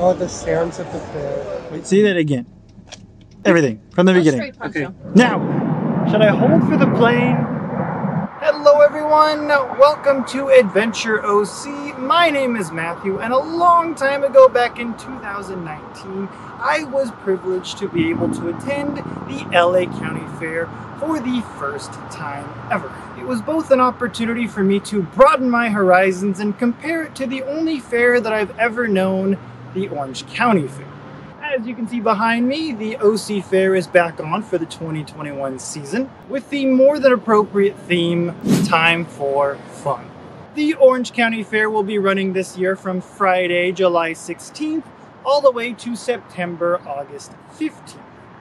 Oh, the sounds of the fair. Wait, say that again. Everything from the beginning. Okay. Now, should I hold for the plane? Hello everyone, welcome to Adventure OC. My name is Matthew, and a long time ago, back in 2019, I was privileged to be able to attend the LA County Fair for the first time ever. It was both an opportunity for me to broaden my horizons and compare it to the only fair that I've ever known, the Orange County Fair. As you can see behind me, the OC Fair is back on for the 2021 season with the more than appropriate theme, Time for Fun. The Orange County Fair will be running this year from Friday, July 16th, all the way to September, August 15th.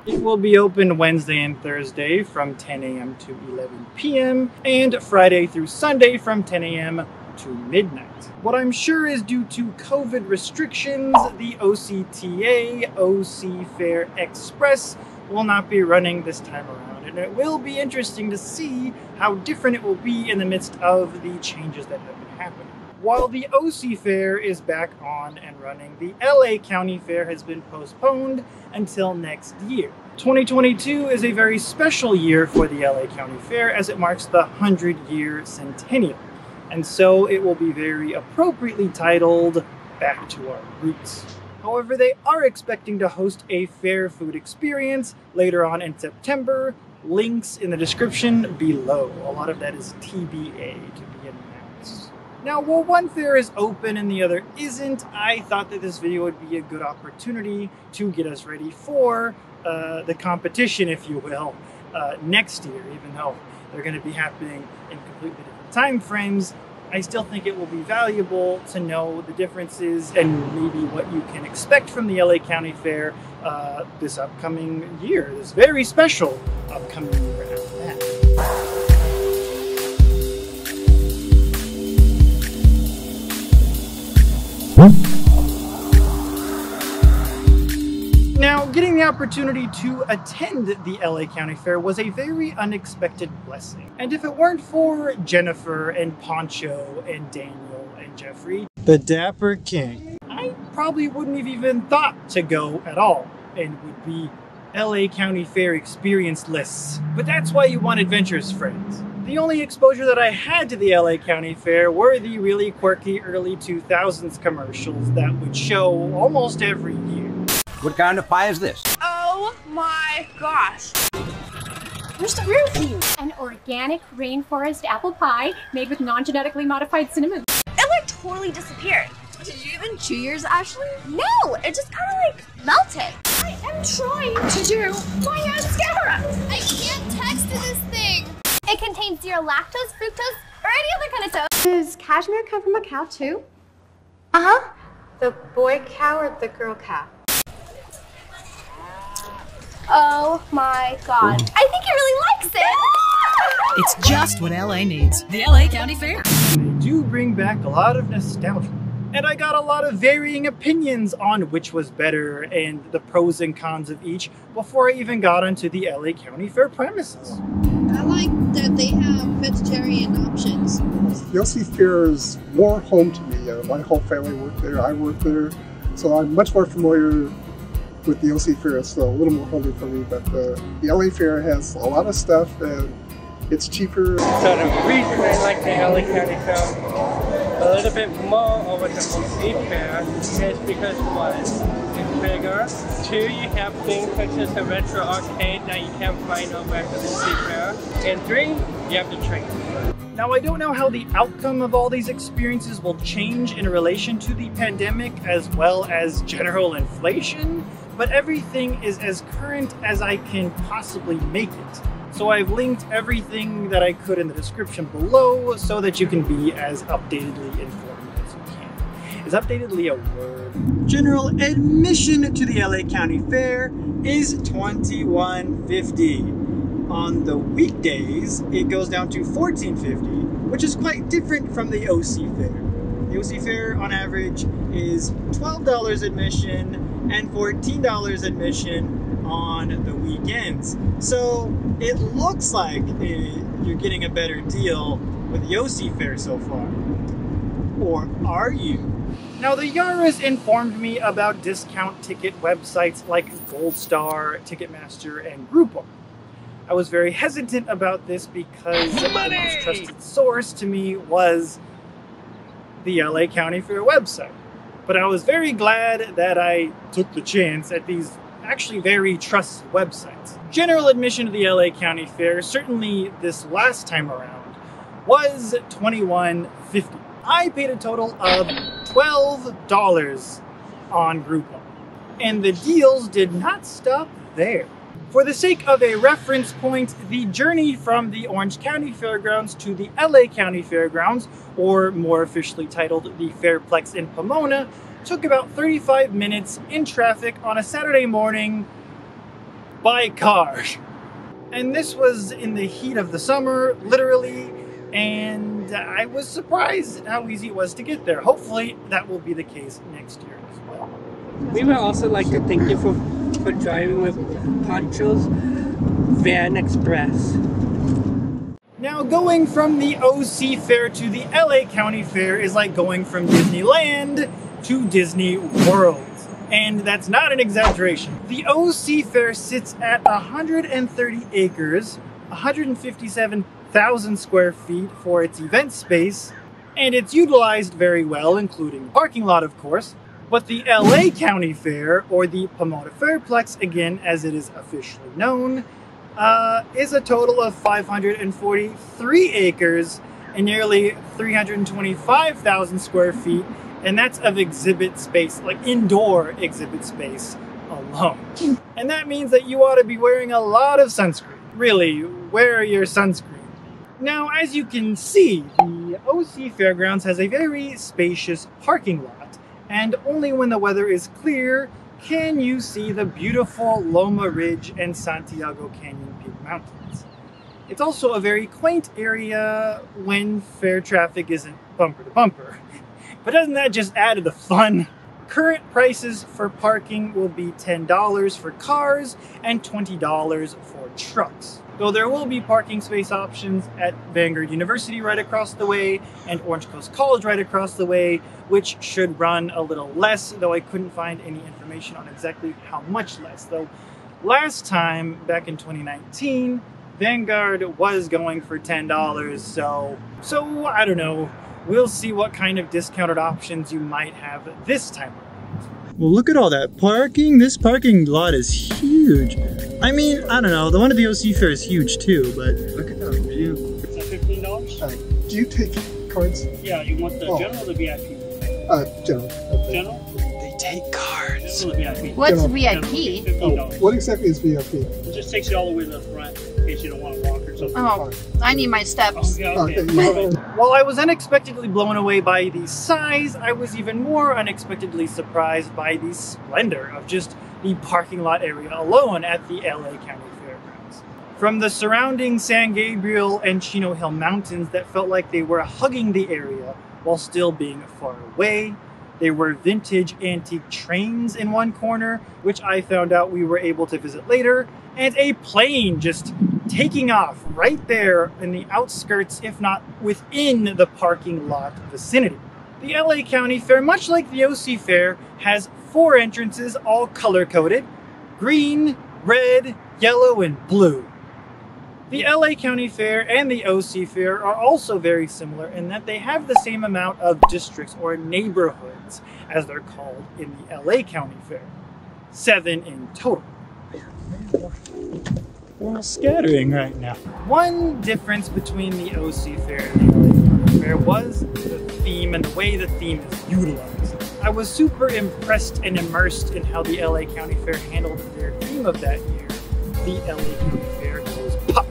It will be open Wednesday and Thursday from 10 a.m. to 11 p.m. and Friday through Sunday from 10 a.m. to midnight. What I'm sure is due to COVID restrictions, the OCTA, OC Fair Express, will not be running this time around, and it will be interesting to see how different it will be in the midst of the changes that have been happening. While the OC Fair is back on and running, the LA County Fair has been postponed until next year. 2022 is a very special year for the LA County Fair as it marks the 100-year centennial. And so it will be very appropriately titled Back to Our Roots. However, they are expecting to host a fair food experience later on in September. Links in the description below. A lot of that is TBA, to be announced. Now, while one fair is open and the other isn't, I thought that this video would be a good opportunity to get us ready for the competition, if you will, next year, even though they're going to be happening in completely different time frames. I still think it will be valuable to know the differences and maybe what you can expect from the LA County Fair this upcoming year, this very special upcoming year after that. Now, getting the opportunity to attend the LA County Fair was a very unexpected blessing. And if it weren't for Jennifer and Poncho and Daniel and Jeffrey, the Dapper King, I probably wouldn't have even thought to go at all and would be LA County Fair experience-less. But that's why you want adventures, friends. The only exposure that I had to the LA County Fair were the really quirky early 2000s commercials that would show almost every year. What kind of pie is this? Oh my gosh. Where's the real Thu? An organic rainforest apple pie made with non-genetically modified cinnamon. It like totally disappeared. Did you even chew yours, Ashley? No, it just kind of like melted. I am trying to do my mascara. I can't text to this thing. It contains zero lactose, fructose, or any other kind of soap. Does cashmere come from a cow too? Uh-huh. The boy cow or the girl cow? Oh my god. I think he really likes it! It's just what LA needs. The LA County Fair. They do bring back a lot of nostalgia. And I got a lot of varying opinions on which was better and the pros and cons of each before I even got onto the LA County Fair premises. I like that they have vegetarian options. The OC Fair is more home to me. My whole family worked there, I worked there, so I'm much more familiar with the OC Fair. It's a little more homely for me, but the LA Fair has a lot of stuff and it's cheaper. So the reason I like the LA County Fair a little bit more over the OC Fair is because one, it's bigger. Two, you have things such as the retro arcade that you can't find over at the OC Fair. And three, you have the train. Now, I don't know how the outcome of all these experiences will change in relation to the pandemic as well as general inflation, but everything is as current as I can possibly make it. So I've linked everything that I could in the description below so that you can be as updatedly informed as you can. Is updatedly a word? General admission to the LA County Fair is $21.50. On the weekdays, it goes down to $14.50, which is quite different from the OC Fair. The OC Fair, on average, is $12 admission and $14 admission on the weekends. So it looks like you're getting a better deal with the OC Fair so far. Or are you? Now, the Yaras informed me about discount ticket websites like Gold Star, Ticketmaster, and Groupon. I was very hesitant about this because the most trusted source to me was the LA County Fair website. But I was very glad that I took the chance at these actually very trusted websites. General admission to the LA County Fair, certainly this last time around, was $21.50. I paid a total of $12 on Groupon. And the deals did not stop there. For the sake of a reference point, the journey from the Orange County Fairgrounds to the LA County Fairgrounds, or more officially titled the Fairplex in Pomona, took about 35 minutes in traffic on a Saturday morning by car. And this was in the heat of the summer, literally, and I was surprised at how easy it was to get there. Hopefully that will be the case next year as well. We would also like to thank you for driving with Poncho's Van Express. Now, going from the OC Fair to the LA County Fair is like going from Disneyland to Disney World. And that's not an exaggeration. The OC Fair sits at 130 acres, 157,000 square feet for its event space, and it's utilized very well, including the parking lot, of course. But the LA County Fair, or the Pomona Fairplex, again, as it is officially known, is a total of 543 acres and nearly 325,000 square feet, and that's of exhibit space, like indoor exhibit space alone. And that means that you ought to be wearing a lot of sunscreen. Really, wear your sunscreen. Now, as you can see, the OC Fairgrounds has a very spacious parking lot, and only when the weather is clear can you see the beautiful Loma Ridge and Santiago Canyon Peak Mountains. It's also a very quaint area when fair traffic isn't bumper to bumper. But doesn't that just add to the fun? Current prices for parking will be $10 for cars and $20 for trucks. Though there will be parking space options at Vanguard University right across the way and Orange Coast College right across the way, which should run a little less, though I couldn't find any information on exactly how much less. Though last time, back in 2019, Vanguard was going for $10, so I don't know. We'll see what kind of discounted options you might have this time around. Well, look at all that parking. This parking lot is huge. I mean, I don't know. The one at the OC Fair is huge too, but look at that view. Is that $15? Do you take cards? Yeah, you want the general or the VIP? General. General? They take cards. General or VIP? What's General. VIP? $15. What exactly is VIP? It just takes you all the way to the front in case you don't want to walk or something. Oh, I need my steps. Okay. While I was unexpectedly blown away by the size, I was even more unexpectedly surprised by the splendor of just the parking lot area alone at the LA County Fairgrounds. From the surrounding San Gabriel and Chino Hill Mountains that felt like they were hugging the area while still being far away, there were vintage antique trains in one corner, which I found out we were able to visit later, and a plane just taking off right there in the outskirts, if not within the parking lot vicinity. The LA County Fair, much like the OC Fair, has 4 entrances, all color-coded: green, red, yellow, and blue. The LA County Fair and the OC Fair are also very similar in that they have the same amount of districts or neighborhoods, as they're called in the LA County Fair. 7 in total. We're all scattering right now. One difference between the OC Fair and the LA County Fair was the theme and the way the theme is utilized. I was super impressed and immersed in how the LA County Fair handled their theme of that year. The LA County Fair goes pop.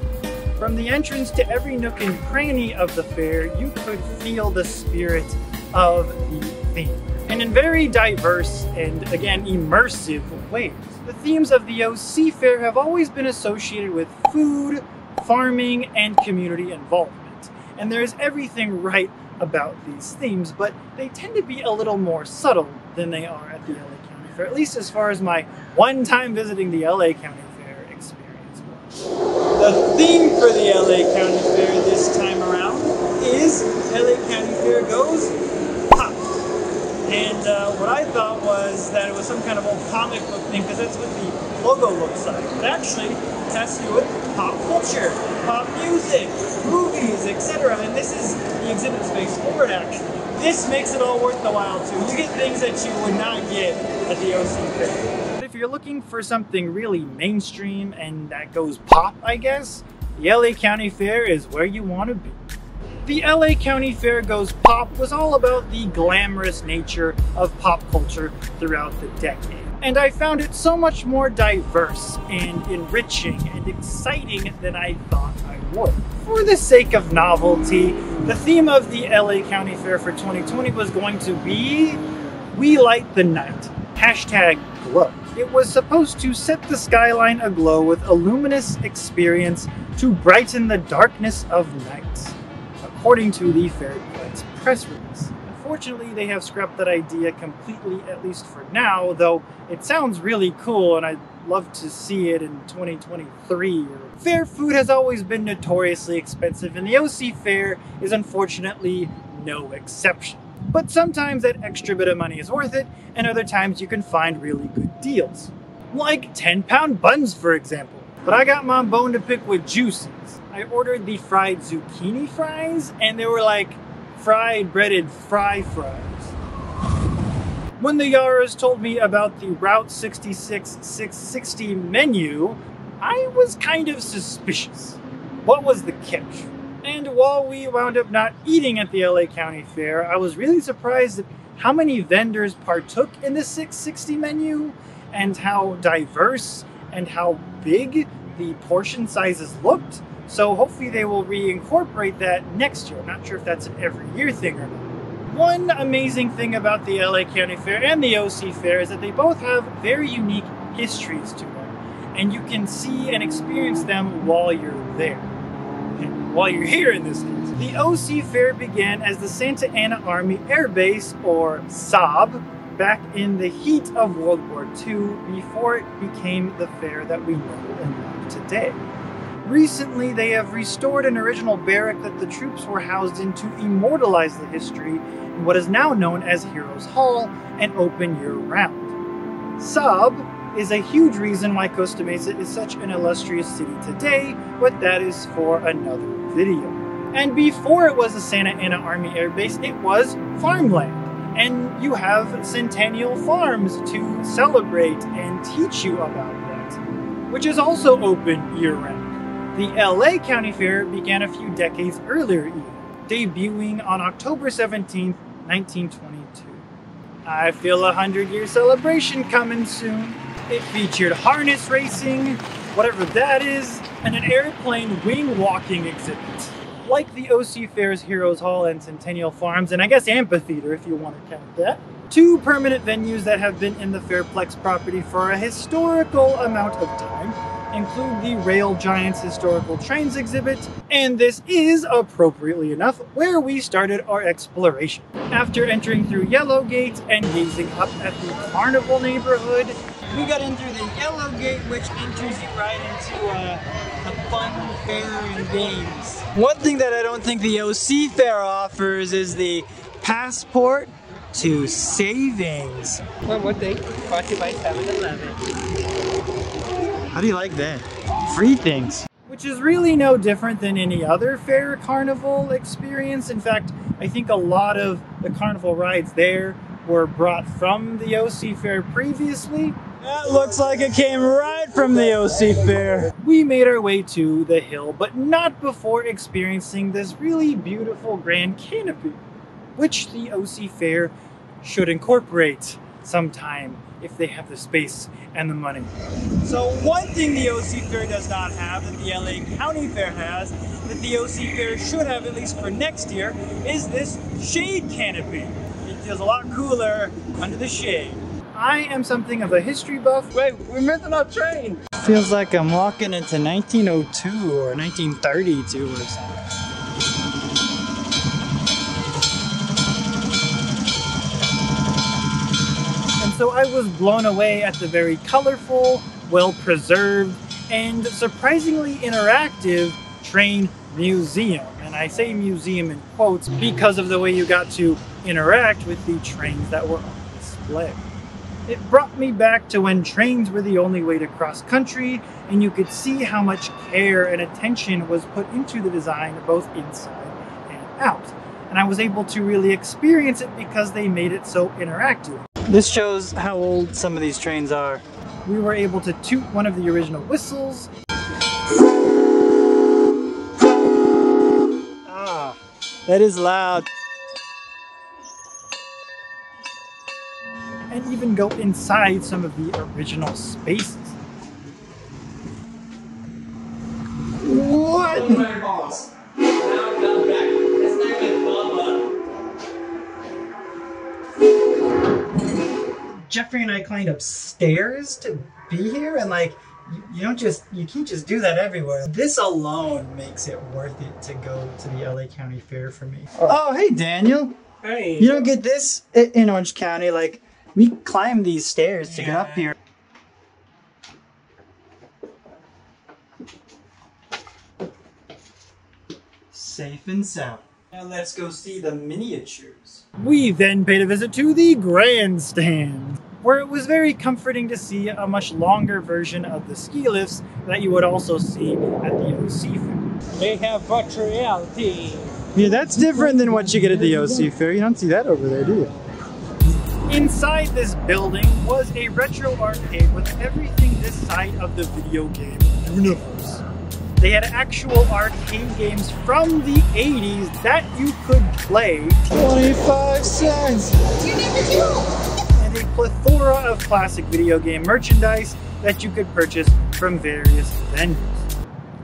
From the entrance to every nook and cranny of the fair, you could feel the spirit of the theme. And in very diverse and, again, immersive ways. The themes of the OC Fair have always been associated with food, farming, and community involvement. And there's everything right about these themes, but they tend to be a little more subtle than they are at the LA County Fair, at least as far as my one time visiting the LA County Fair experience was. The theme for the LA County Fair this time around is LA County Fair goes pop. And what I thought was that it was some kind of old comic book thing, because that's what the logo looks like. But actually, it has to do with pop culture, pop music, movies, etc. And this is the exhibit space for it, actually. This makes it all worth the while, too. You get things that you would not get at the OC Fair. But if you're looking for something really mainstream and that goes pop, I guess, the LA County Fair is where you want to be. The LA County Fair Goes Pop was all about the glamorous nature of pop culture throughout the decade. And I found it so much more diverse and enriching and exciting than I thought I would. For the sake of novelty, the theme of the LA County Fair for 2020 was going to be We Light the Night, #glow. It was supposed to set the skyline aglow with a luminous experience to brighten the darkness of night, according to the Fairplex press release. Unfortunately, they have scrapped that idea completely, at least for now, though it sounds really cool and I'd love to see it in 2023. Fair food has always been notoriously expensive, and the OC Fair is unfortunately no exception. But sometimes that extra bit of money is worth it, and other times you can find really good deals. Like 10-pound buns, for example. But I got my bone to pick with juices. I ordered the fried zucchini fries, and they were like fried breaded fries. When the Yaras told me about the Route 66 660 menu, I was kind of suspicious. What was the catch? And while we wound up not eating at the LA County Fair, I was really surprised at how many vendors partook in the 660 menu, and how diverse and how big the portion sizes looked. So hopefully they will reincorporate that next year. I'm not sure if that's an every year thing or not. One amazing thing about the LA County Fair and the OC Fair is that they both have very unique histories to them. And you can see and experience them while you're there. While you're here in this case. The OC Fair began as the Santa Ana Army Air Base, or Saab, back in the heat of World War II, before it became the fair that we know and love today. Recently, they have restored an original barrack that the troops were housed in to immortalize the history in what is now known as Heroes Hall and open year-round. Saab is a huge reason why Costa Mesa is such an illustrious city today, but that is for another video. And before it was the Santa Ana Army Air Base, it was farmland. And you have Centennial Farms to celebrate and teach you about that, which is also open year-round. The LA County Fair began a few decades earlier even, debuting on October 17th, 1922. I feel a 100-year celebration coming soon. It featured harness racing, whatever that is, and an airplane wing walking exhibit. Like the OC Fair's Heroes Hall and Centennial Farms, and I guess Amphitheater if you want to count that. Two permanent venues that have been in the Fairplex property for a historical amount of time include the Rail Giants Historical Trains exhibit, and this is, appropriately enough, where we started our exploration. After entering through Yellow Gate and gazing up at the Carnival neighborhood, we got in through the Yellow Gate, which enters you right into the fun fair and games. One thing that I don't think the OC Fair offers is the passport to savings. One more thing, brought to you by 7-Eleven. How do you like that? Free things. Which is really no different than any other fair carnival experience. In fact, I think a lot of the carnival rides there were brought from the OC Fair previously. That looks like it came right from the OC Fair. We made our way to the hill, but not before experiencing this really beautiful grand canopy, which the OC Fair should incorporate sometime if they have the space and the money. So one thing the OC Fair does not have that the LA County Fair has, that the OC Fair should have at least for next year, is this shade canopy. It feels a lot cooler under the shade. I am something of a history buff. Wait, we're missing our train! Feels like I'm walking into 1902 or 1932 or something. So I was blown away at the very colorful, well-preserved, and surprisingly interactive train museum. And I say museum in quotes because of the way you got to interact with the trains that were on display. It brought me back to when trains were the only way to cross country, and you could see how much care and attention was put into the design both inside and out. And I was able to really experience it because they made it so interactive. This shows how old some of these trains are. We were able to toot one of the original whistles. Ah, that is loud. And even go inside some of the original spaces. What? Jeffrey and I climbed upstairs to be here, and like, you can't just do that everywhere. This alone makes it worth it to go to the LA County Fair for me. Oh, hey Daniel. Hey. You don't get this in Orange County. Like, we climb these stairs to get up here. Safe and sound. Now let's go see the miniatures. We then paid a visit to the grandstand, where it was very comforting to see a much longer version of the ski lifts that you would also see at the OC Fair. They have virtual reality. Yeah, that's different than what you get at the OC Fair. You don't see that over there, do you? Inside this building was a retro arcade with everything this side of the video game universe. They had actual arcade games from the 80s that you could play. 25 cents! You never do! And a plethora of classic video game merchandise that you could purchase from various vendors.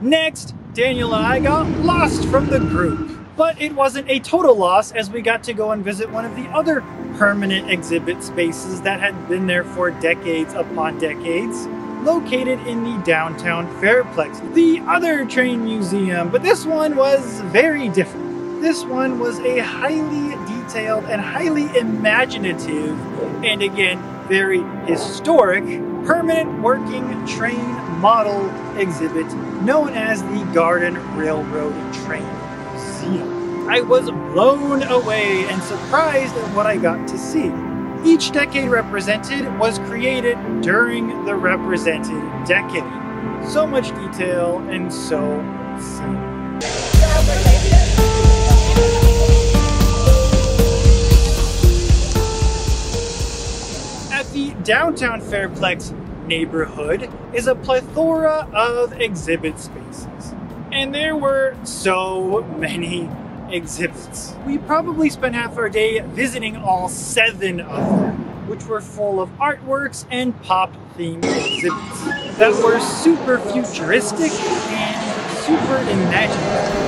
Next, Daniel and I got lost from the group. But it wasn't a total loss, as we got to go and visit one of the other permanent exhibit spaces that had been there for decades upon decades, located in the downtown Fairplex, the other train museum. But this one was very different. This one was a highly detailed and highly imaginative, and again, very historic, permanent working train model exhibit known as the Garden Railroad Train Museum. I was blown away and surprised at what I got to see. Each decade represented was created during the represented decade. So much detail and so simple. At the downtown Fairplex neighborhood is a plethora of exhibit spaces. And there were so many exhibits. We probably spent half our day visiting all 7 of them, which were full of artworks and pop-themed exhibits that were super futuristic and super imaginative.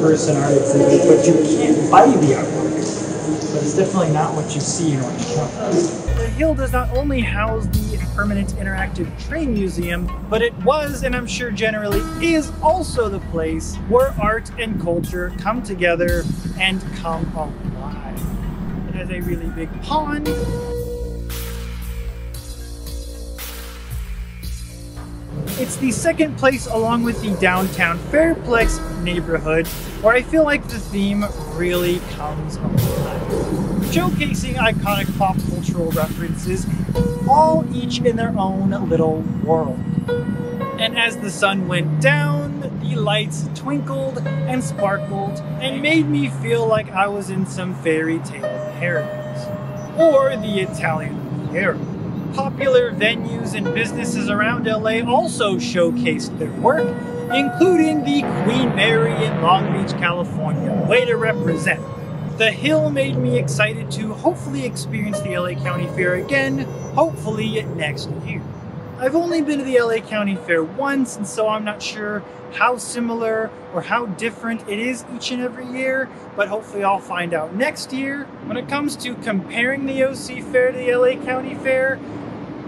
Person art exhibit, but you can't buy the artwork. But it's definitely not what you see in Orange County. The Hill does not only house the permanent interactive train museum, but it was, and I'm sure generally is, also the place where art and culture come together and come alive. It has a really big pond. It's the second place, along with the downtown Fairplex neighborhood, where I feel like the theme really comes alive, showcasing iconic pop cultural references, all each in their own little world. And as the sun went down, the lights twinkled and sparkled and made me feel like I was in some fairy tale paradise, or the Italian Riviera. popular venues and businesses around LA also showcased their work, including the Queen Mary in Long Beach, California. Way to represent. The Hill made me excited to hopefully experience the LA County Fair again, hopefully next year. I've only been to the LA County Fair once, and so I'm not sure how similar or how different it is each and every year, but hopefully I'll find out next year. When it comes to comparing the OC Fair to the LA County Fair,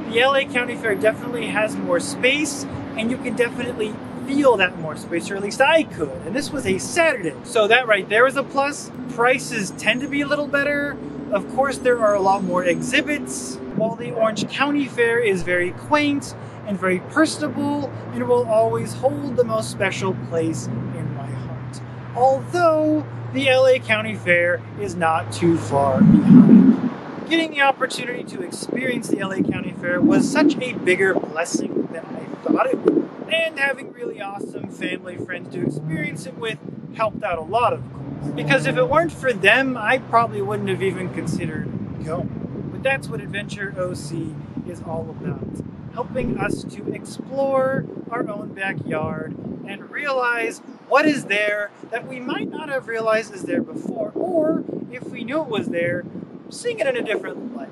the LA County Fair definitely has more space, and you can definitely feel that more space, or at least I could. And this was a Saturday, so that right there is a plus. Prices tend to be a little better. Of course, there are a lot more exhibits, while the Orange County Fair is very quaint and very personable and will always hold the most special place in my heart. Although the LA County Fair is not too far behind. Getting the opportunity to experience the LA County Fair was such a bigger blessing than I thought it would. And having really awesome family friends to experience it with helped out a lot, of course. Because if it weren't for them, I probably wouldn't have even considered going. But that's what Adventure OC is all about. Helping us to explore our own backyard and realize what is there that we might not have realized is there before, or if we knew it was there, seeing it in a different light.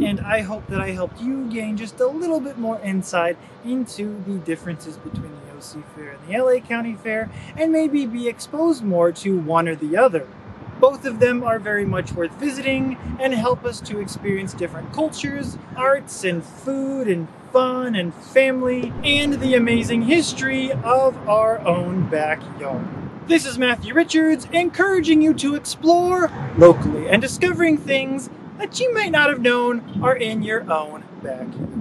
And I hope that I helped you gain just a little bit more insight into the differences between the OC Fair and the LA County Fair, and maybe be exposed more to one or the other. Both of them are very much worth visiting and help us to experience different cultures, arts, and food, and fun, and family, and the amazing history of our own backyard. This is Matthew Richards, encouraging you to explore locally and discovering things that you may not have known are in your own backyard.